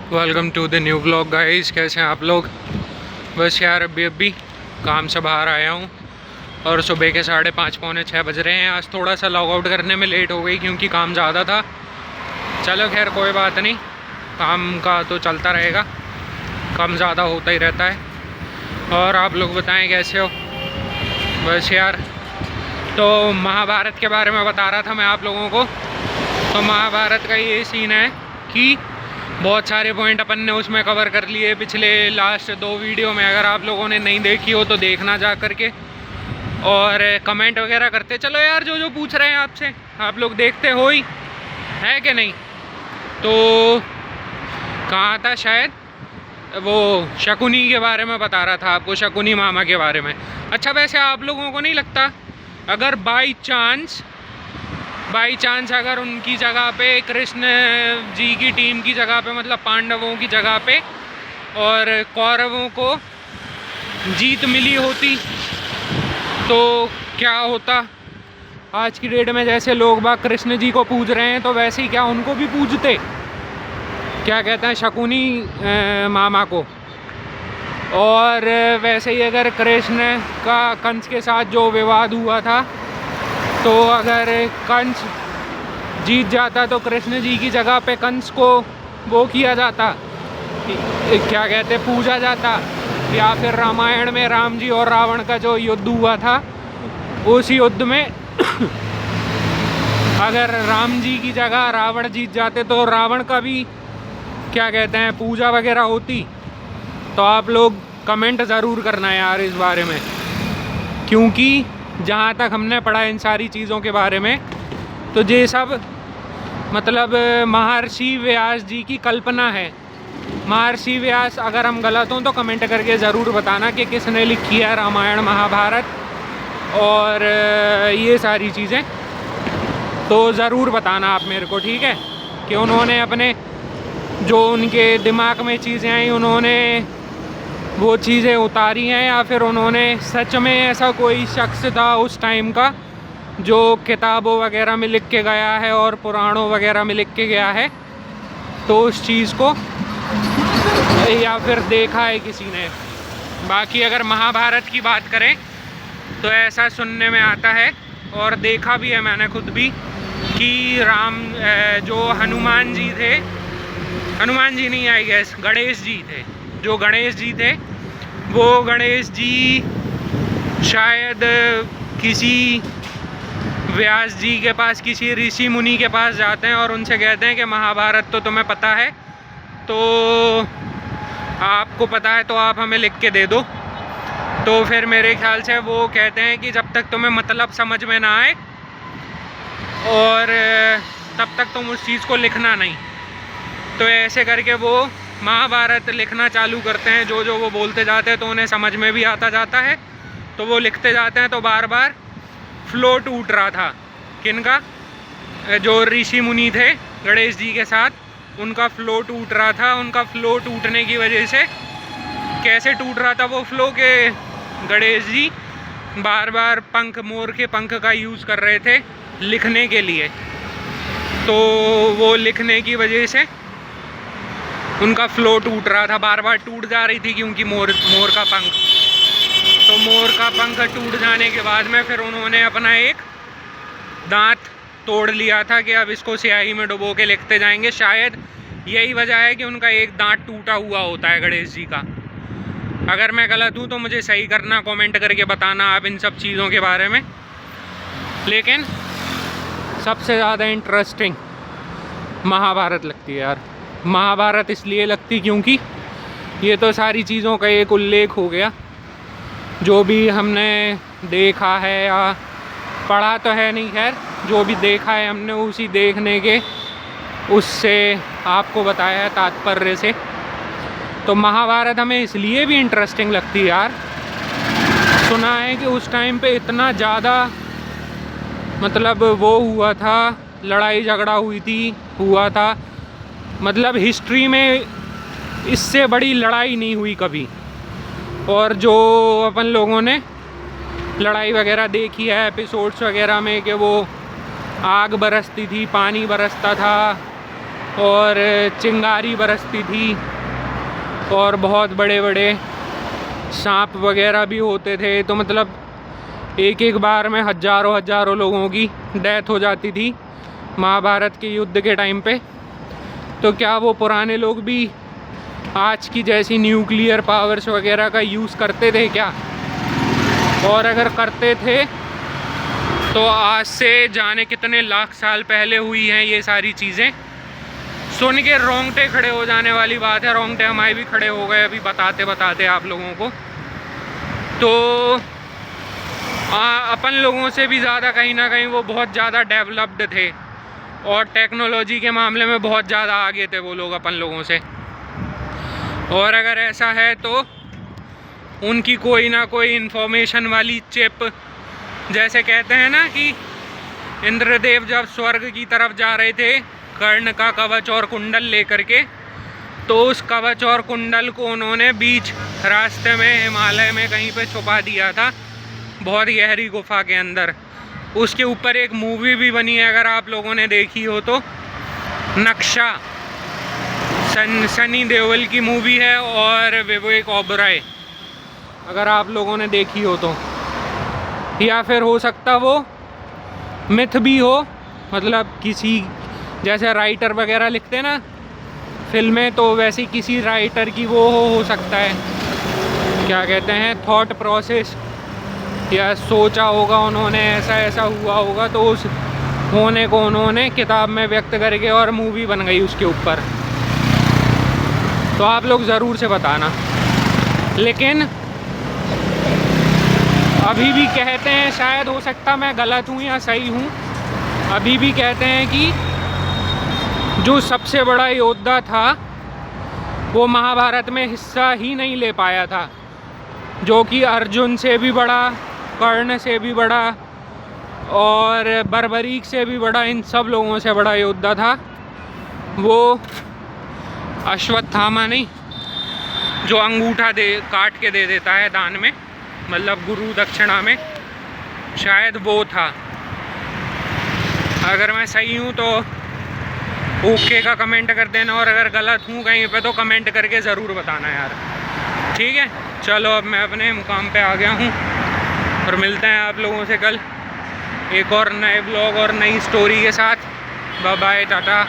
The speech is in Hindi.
Welcome to the new vlog guys. कैसे हैं आप लोग? बस यार अभी काम से बाहर आया हूँ और सुबह के 5:30 पौने 6 बज रहे हैं। आज थोड़ा सा लॉग आउट करने में लेट हो गई क्योंकि काम ज़्यादा था। चलो खैर कोई बात नहीं, काम का तो चलता रहेगा, कम ज़्यादा होता ही रहता है। और आप लोग बताएं कैसे हो? बस यार, तो महाभारत के बारे में बता रहा था मैं आप लोगों को। तो महाभारत का ये सीन है कि बहुत सारे पॉइंट अपन ने उसमें कवर कर लिए पिछले लास्ट 2 वीडियो में। अगर आप लोगों ने नहीं देखी हो तो देखना जा करके, और कमेंट वगैरह करते चलो यार। जो पूछ रहे हैं आपसे, आप लोग देखते हो ही है कि नहीं? तो कहाँ था, शायद वो शकुनी के बारे में बता रहा था आपको, शकुनी मामा के बारे में। अच्छा, वैसे आप लोगों को नहीं लगता अगर बाई चांस अगर उनकी जगह पे कृष्ण जी की टीम की जगह पे, मतलब पांडवों की जगह पे, और कौरवों को जीत मिली होती तो क्या होता? आज की डेट में जैसे लोग बाग कृष्ण जी को पूज रहे हैं तो वैसे ही क्या उनको भी पूजते? क्या कहते हैं, शकुनी मामा को। और वैसे ही अगर कृष्ण का कंस के साथ जो विवाद हुआ था, तो अगर कंस जीत जाता तो कृष्ण जी की जगह पे कंस को वो किया जाता, क्या कहते, पूजा जाता। या फिर रामायण में राम जी और रावण का जो युद्ध हुआ था, उस युद्ध में अगर राम जी की जगह रावण जीत जाते तो रावण का भी, क्या कहते हैं, पूजा वगैरह होती। तो आप लोग कमेंट ज़रूर करना यार इस बारे में, क्योंकि जहाँ तक हमने पढ़ा इन सारी चीज़ों के बारे में, तो ये सब मतलब महर्षि व्यास जी की कल्पना है। महर्षि व्यास, अगर हम गलत हों तो कमेंट करके ज़रूर बताना कि किसने लिखी है रामायण महाभारत और ये सारी चीज़ें। तो ज़रूर बताना आप मेरे को, ठीक है? कि उन्होंने अपने जो उनके दिमाग में चीज़ें आई, उन्होंने वो चीज़ें उतारी हैं, या फिर उन्होंने सच में ऐसा कोई शख्स था उस टाइम का जो किताबों वगैरह में लिख के गया है और पुराणों वगैरह में लिख के गया है, तो उस चीज़ को या फिर देखा है किसी ने। बाकी अगर महाभारत की बात करें तो ऐसा सुनने में आता है और देखा भी है मैंने खुद भी कि जो हनुमान जी थे, हनुमान जी नहीं, आई गेस गणेश जी थे। जो गणेश जी थे, वो गणेश जी शायद किसी व्यास जी के पास, किसी ऋषि मुनि के पास जाते हैं और उनसे कहते हैं कि महाभारत तो तुम्हें पता है, तो आपको पता है तो आप हमें लिख के दे दो। तो फिर मेरे ख्याल से वो कहते हैं कि जब तक तुम्हें मतलब समझ में ना आए और तब तक तुम उस चीज़ को लिखना नहीं। तो ऐसे करके वो महाभारत लिखना चालू करते हैं। जो वो बोलते जाते हैं तो उन्हें समझ में भी आता जाता है, तो वो लिखते जाते हैं। तो बार बार फ्लो टूट रहा था। किनका? जो ऋषि मुनि थे गणेश जी के साथ, उनका फ्लो टूट रहा था। उनका फ्लो टूटने की वजह से, कैसे टूट रहा था वो फ्लो, के गणेश जी बार बार पंख, मोर के पंख का यूज़ कर रहे थे लिखने के लिए। तो वो लिखने की वजह से उनका फ्लो टूट रहा था, बार बार टूट जा रही थी, क्योंकि मोर का पंख। तो मोर का पंख टूट जाने के बाद में फिर उन्होंने अपना एक दांत तोड़ लिया था कि अब इसको स्याही में डुबो के लिखते जाएंगे। शायद यही वजह है कि उनका एक दांत टूटा हुआ होता है गणेश जी का। अगर मैं गलत हूँ तो मुझे सही करना, कमेंट करके बताना आप इन सब चीज़ों के बारे में। लेकिन सबसे ज़्यादा इंटरेस्टिंग महाभारत लगती है यार। महाभारत इसलिए लगती क्योंकि ये तो सारी चीज़ों का एक उल्लेख हो गया, जो भी हमने देखा है या पढ़ा तो है नहीं, खैर जो भी देखा है हमने उसी देखने के उससे आपको बताया है तात्पर्य से। तो महाभारत हमें इसलिए भी इंटरेस्टिंग लगती है यार। सुना है कि उस टाइम पे इतना ज़्यादा मतलब वो हुआ था, लड़ाई झगड़ा हुआ था, मतलब हिस्ट्री में इससे बड़ी लड़ाई नहीं हुई कभी। और जो अपन लोगों ने लड़ाई वगैरह देखी है एपिसोड्स वगैरह में, कि वो आग बरसती थी, पानी बरसता था, और चिंगारी बरसती थी और बहुत बड़े बड़े सांप वगैरह भी होते थे। तो मतलब एक एक बार में हज़ारों हज़ारों लोगों की डेथ हो जाती थी महाभारत के युद्ध के टाइम पे। तो क्या वो पुराने लोग भी आज की जैसी न्यूक्लियर पावर्स वगैरह का यूज़ करते थे क्या? और अगर करते थे तो आज से जाने कितने लाख साल पहले हुई हैं ये सारी चीज़ें। सुन के रोंगटे खड़े हो जाने वाली बात है। रोंगटे हमारे भी खड़े हो गए अभी बताते बताते आप लोगों को। तो अपन लोगों से भी ज़्यादा कहीं ना कहीं वो बहुत ज़्यादा डेवलप्ड थे और टेक्नोलॉजी के मामले में बहुत ज़्यादा आगे थे वो लोग अपन लोगों से। और अगर ऐसा है तो उनकी कोई ना कोई इन्फॉर्मेशन वाली चिप, जैसे कहते हैं ना कि इंद्रदेव जब स्वर्ग की तरफ जा रहे थे कर्ण का कवच और कुंडल लेकर के, तो उस कवच और कुंडल को उन्होंने बीच रास्ते में हिमालय में कहीं पे छुपा दिया था, बहुत गहरी गुफा के अंदर। उसके ऊपर एक मूवी भी बनी है अगर आप लोगों ने देखी हो तो, नक्शा, सनी देओल की मूवी है और विवेक ओबरॉय, अगर आप लोगों ने देखी हो तो। या फिर हो सकता वो मिथ भी हो, मतलब किसी जैसे राइटर वगैरह लिखते ना फिल्में, तो वैसे किसी राइटर की वो हो सकता है, क्या कहते हैं, थॉट प्रोसेस, या सोचा होगा उन्होंने ऐसा ऐसा हुआ होगा तो उस होने को उन्होंने किताब में व्यक्त करके और मूवी बन गई उसके ऊपर। तो आप लोग ज़रूर से बताना। लेकिन अभी भी कहते हैं, शायद हो सकता मैं गलत हूँ या सही हूँ, अभी भी कहते हैं कि जो सबसे बड़ा योद्धा था वो महाभारत में हिस्सा ही नहीं ले पाया था, जो कि अर्जुन से भी बड़ा, कर्ण से भी बड़ा और बर्बरीक से भी बड़ा, इन सब लोगों से बड़ा योद्धा था वो अश्वत्थामा नहीं, जो अंगूठा काट के दे देता है दान में, मतलब गुरु दक्षिणा में, शायद वो था। अगर मैं सही हूँ तो ओके का कमेंट कर देना, और अगर गलत हूँ कहीं पे तो कमेंट करके ज़रूर बताना यार। ठीक है, चलो अब मैं अपने मुकाम पे आ गया हूँ और मिलते हैं आप लोगों से कल एक और नए ब्लॉग और नई स्टोरी के साथ। Bye bye, Tata.